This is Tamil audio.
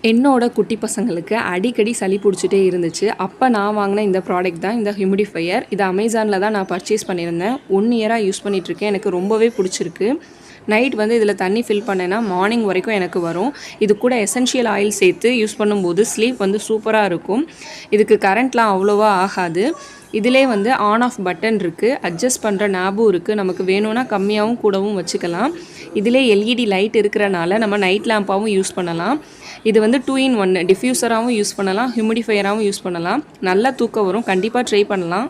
என்னோட குட்டி பசங்களுக்கு அடிக்கடி சளி பிடிச்சிட்டே இருந்துச்சு. அப்போ நான் வாங்கின இந்த ப்ராடக்ட் தான் இந்த ஹியூமிடிஃபையர். இது அமேசானில் தான் நான் பர்ச்சேஸ் பண்ணியிருந்தேன். 1 இயராக யூஸ் பண்ணிகிட்ருக்கேன். எனக்கு ரொம்பவே பிடிச்சிருக்கு. நைட் வந்து இதில் தண்ணி ஃபில் பண்ணேன்னா மார்னிங் வரைக்கும் எனக்கு வரும். இது கூட எசென்ஷியல் ஆயில் சேர்த்து யூஸ் பண்ணும்போது ஸ்லீப் வந்து சூப்பராக இருக்கும். இதுக்கு கரண்ட்லாம் அவ்வளோவா ஆகாது. இதிலே வந்து ஆன் ஆஃப் பட்டன் இருக்குது. அட்ஜஸ்ட் பண்ணுற நாபும் இருக்குது. நமக்கு வேணும்னா கம்மியாகவும் கூடவும் வச்சுக்கலாம். இதிலே எல்இடி லைட் இருக்கிறனால நம்ம நைட் லேம்பாகவும் யூஸ் பண்ணலாம். இது வந்து 2 in 1 டிஃப்யூசராகவும் யூஸ் பண்ணலாம், ஹியூமிடிஃபையராகவும் யூஸ் பண்ணலாம். நல்லா தூக்கம் வரும். கண்டிப்பாக ட்ரை பண்ணலாம்.